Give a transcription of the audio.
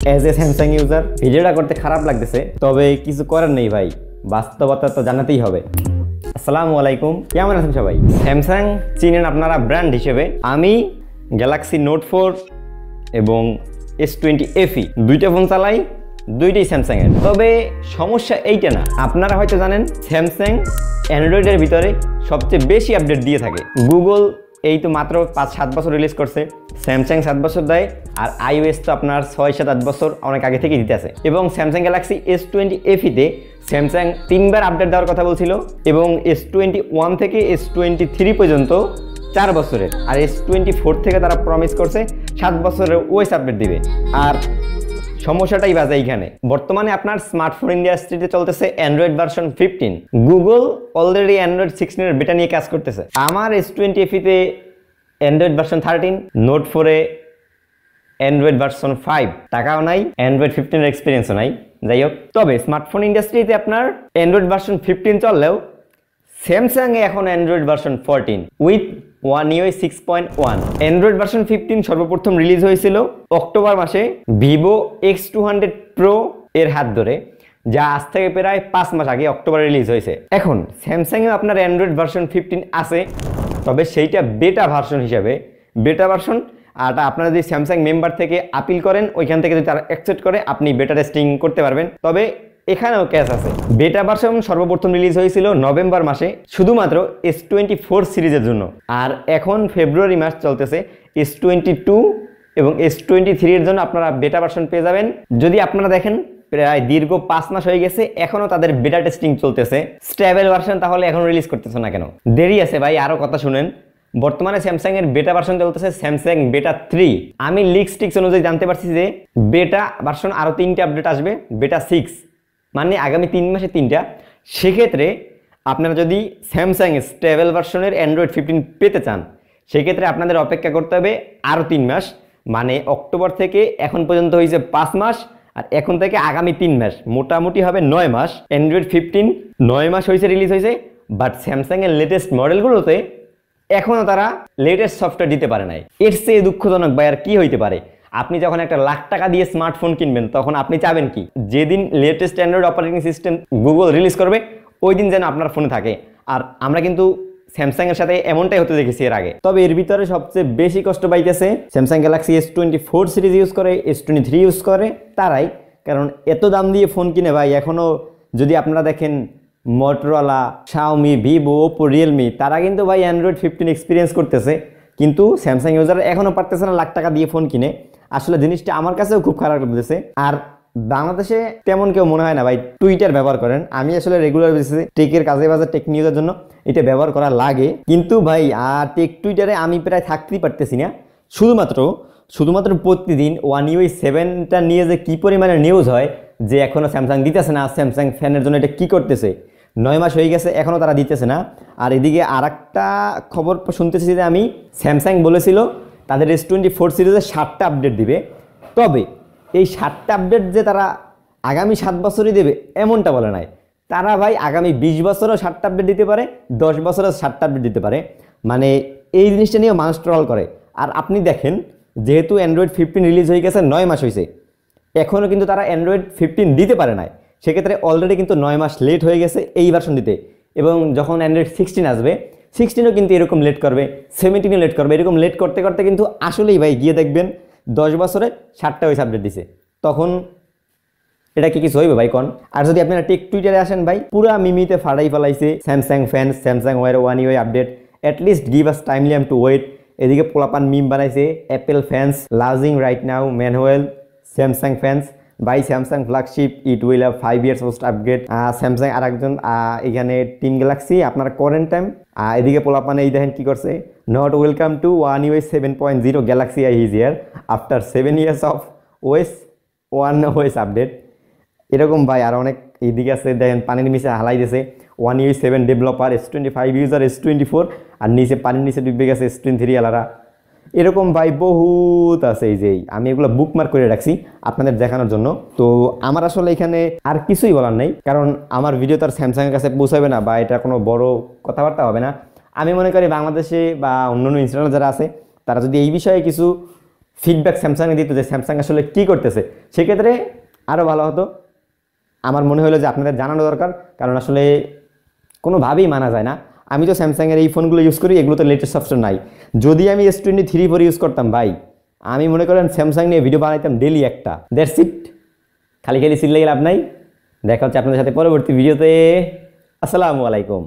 As a Samsung user ভিডিওটা করতে খারাপ লাগতেছে, তবে কিছু করার নেই ভাই, বাস্তবতা তো জানাতেই হবে। আসসালামু আলাইকুম, কেমন আছেন সবাই? স্যামসাং চিনেন আপনারা ব্র্যান্ড হিসেবে। আমি গ্যালাক্সি নোট 4 এবং S20 FE দুইটা ফোন চালাই, দুইটাই স্যামসাংয়ের। তবে সমস্যা এইটা না, আপনারা হয়তো জানেন স্যামসাং অ্যান্ড্রয়েডের ভিতরে সবচেয়ে বেশি আপডেট দিয়ে থাকে। গুগল এই তো মাত্র 5-7 বছর রিলিজ করছে, স্যামসাং 7 বছর দেয়, আর iOS তো আপনার 6-7-8 বছর অনেক আগে থেকে দিতে আছে। এবং স্যামসাং গ্যালাক্সি S20 FE-তে স্যামসাং 3বার আপডেট দেওয়ার কথা বলছিল, এবং S21 থেকে S23 পর্যন্ত 4 বছরের, আর S24 থেকে তারা প্রমিস করছে 7 বছরের ওএস আপডেট দিবে। আর সমস্যাটাই বাজে এইখানে, বর্তমানে আপনার স্মার্টফোন ইন্ডাস্ট্রিতে চলতেছে Android version 15। Google already Android 16 এর বেটা নিয়ে কাজ করতেছে। আমার S20 FE-তে অ্যান্ড্রয়েড ভার্সন 13, নোট 4-এ অ্যান্ড্রয়েড ভার্সন 5, টাকাও নাই, অ্যান্ড্রয়েড 15 এর এক্সপিরিয়েন্সও নাই। যাই হোক, তবে স্মার্টফোন ইন্ডাস্ট্রিতে আপনার অ্যান্ড্রয়েড ভার্সন 15 চললেও স্যামসাং এ এখন Android version 14 with One UI 6.1। Android version 15 সর্বপ্রথম রিলিজ হয়েছিল অক্টোবর মাসে ভিভো X200 Pro এর হাত ধরে, যা আজ থেকে প্রায় 5 মাস আগে অক্টোবর রিলিজ হয়েছে। এখন স্যামসাং এ আপনার অ্যান্ড্রয়েড ভার্সন 15 আছে, তবে সেইটা বেটা ভার্সন হিসাবে। বেটা ভার্সন আর আপনারা যদি স্যামসাং মেম্বার থেকে আপিল করেন, ওইখান থেকে যদি তারা অ্যাকসেপ্ট করে, আপনি বেটা টেস্টিং করতে পারবেন। তবে এখানেও ক্যাচ আছে। বেটা ভার্সন সর্বপ্রথম রিলিজ হয়েছিল নভেম্বর মাসে শুধুমাত্র S24 সিরিজের জন্য, আর এখন ফেব্রুয়ারি মাস চলতেছে S22 এবং S23 এর জন্য আপনারা বেটা ভার্সন পেয়ে যাবেন। যদি আপনারা দেখেন প্রায় দীর্ঘ 5 মাস হয়ে গেছে, এখনো তাদের বেটা টেস্টিং চলতেছে। স্টেবল ভার্সন তাহলে এখন রিলিজ করতেছে না কেন? দেরি আছে ভাই, আরো কথা শুনেন। বর্তমানে স্যামসাং এর বেটা ভার্সন চলতেছে স্যামসাং বেটা 3। আমি লিক্স অনুযায়ী জানতে পারছি যে বেটা ভার্সন আরো 3টা আপডেট আসবে, বেটা 6, মানে আগামী 3 মাসে 3টা। সেক্ষেত্রে আপনারা যদি স্যামসাং স্টেবল ভার্সনের অ্যান্ড্রয়েড 15 পেতে চান, সেক্ষেত্রে আপনাদের অপেক্ষা করতে হবে আরও 3 মাস, মানে অক্টোবর থেকে এখন পর্যন্ত হয়েছে 5 মাস, আর এখন থেকে আগামী 3 মাস, মোটামুটি হবে 9 মাস। অ্যান্ড্রয়েড 15 9 মাস হয়েছে রিলিজ হয়েছে, বাট স্যামসাং এর লেটেস্ট মডেলগুলোতে এখনও তারা লেটেস্ট সফটওয়্যার দিতে পারে নাই। এর চেয়ে দুঃখজনক ভাই আর কি হইতে পারে? আপনি যখন একটা লাখ টাকা দিয়ে স্মার্টফোন কিনবেন, তখন আপনি চাবেন কি, যেদিন latest Android operating system Google release করবে ওই দিন যেন আপনার ফোনে থাকে। আর আমরা কিন্তু স্যামসাং এর সাথে এমনটাই হতে দেখেছি এর আগে। তবে এর ভিতরে সবচেয়ে বেশি কষ্ট পাইতেছে Samsung Galaxy S24 series use করে, S23 ইউজ করে তারাই। কারণ এত দাম দিয়ে ফোন কিনে ভাই, এখনও যদি আপনারা দেখেন Motorola, Xiaomi, Vivo, Oppo, Realme, তারা কিন্তু ভাই অ্যান্ড্রয়েড 15 এক্সপিরিয়েন্স করতেছে, কিন্তু স্যামসাং ইউজার এখনও পারতেছে না লাখ টাকা দিয়ে ফোন কিনে। আসলে জিনিসটা আমার কাছেও খুব খারাপ লাগতেছে। আর বাংলাদেশে তেমন কেউ মনে হয় না ভাই টুইটার ব্যবহার করেন। আমি আসলে রেগুলার বেসিসে টেকের কাজে বাজে টেক নিউজের জন্য এটা ব্যবহার করা লাগে, কিন্তু ভাই আর টেক টুইটারে আমি প্রায় থাকতেই পারতেছি না। শুধুমাত্র প্রতিদিন One UI 7টা নিয়ে যে কি পরিমাণে নিউজ হয়, যে এখনও স্যামসাং দিতেছে না, স্যামসাং ফ্যানের জন্য এটা কি করতেছে, 9 মাস হয়ে গেছে এখনও তারা দিতেছে না। আর এদিকে আর একটা খবর শুনতেছি যে আমি স্যামসাং বলেছিল তাদের S24 সিরিজে 7টা আপডেট দিবে। তবে এই 7টা আপডেট যে তারা আগামী 7 বছরই দেবে এমনটা বলে নাই। তারা ভাই আগামী 20 বছরও 7টা আপডেট দিতে পারে, 10 বছরও 7টা আপডেট দিতে পারে। মানে এই জিনিসটা নিয়েও মানুষ ট্রল করে। আর আপনি দেখেন, যেহেতু অ্যান্ড্রয়েড 15 রিলিজ হয়ে গেছে 9 মাস হয়েছে, এখনও কিন্তু তারা অ্যান্ড্রয়েড 15 দিতে পারে নাই। সেক্ষেত্রে অলরেডি কিন্তু 9 মাস লেট হয়ে গেছে এই ভার্সন দিতে। এবং যখন অ্যান্ড্রয়েড 16 আসবে, 16ও কিন্তু এরকম লেট করবে, 17ও লেট করবে। এরকম লেট করতে করতে কিন্তু আসলেই ভাই গিয়ে দেখবেন 10 বছরে 7টা ওই আপডেট দিছে, তখন এটা কি কিছু হইবে ভাই কন? আর যদি আপনারা টেক টুইটারে আসেন ভাই, পুরা মিমিতে ফাড়াই ফেলাইছে Samsung fans, Samsung war One UI update, at least give us time to wait. এদিকে পোলাপান মিম বানাইছে, Apple fans losing right now manual, Samsung fans buy Samsung flagship, it will have 5 years post upgrade. Samsung আর একজন এখানে team Galaxy আপনার করেন time. এদিকে পোলাপানে এই দেখেন কি করছে, not welcome to One UI 7.0 Galaxy I is here after 7 years of OS 1 OS update. এরকম ভাই আর অনেক এইদিকে আছে, দেখেন পানির নিচে হালাই দিয়েছে One UI 7 developer, S25 user, S24, আর নিচে পানির নিচে ডুবে গেছে S23 আলারা। এরকম ভাই বহুত আছে, এই যে আমি এগুলো বুকমার্ক করে রাখছি আপনাদের দেখানোর জন্য। তো আমার আসলে এখানে আর কিছুই বলার নেই, কারণ আমার ভিডিও তো আর স্যামসাংয়ের কাছে পৌঁছাবে না, বা এটা কোনো বড় কথাবার্তা হবে না। আমি মনে করি বাংলাদেশে বা অন্যান্য ইনস্টাগ্রাম যারা আছে, তারা যদি এই বিষয়ে কিছু ফিডব্যাক স্যামসাংয়ে দিত যে স্যামসাং আসলে কী করতেছে, সেক্ষেত্রে আরও ভালো হতো। আমার মনে হলো যে আপনাদের জানানো দরকার, কারণ আসলে কোনোভাবেই মানা যায় না। আমি তো স্যামসাংয়ের এই ফোনগুলো ইউজ করি, এগুলো তো লেটেস্ট অপশন নাই। যদি আমি S23 Pro ইউজ করতাম ভাই, আমি মনে করেন স্যামসাং নিয়ে ভিডিও বানাইতাম ডেলি একটা। দ্যাটস ইট, খালি খালি চিল্লাই লাভ নাই। দেখা হচ্ছে আপনাদের সাথে পরবর্তী ভিডিওতে। আসসালামু আলাইকুম।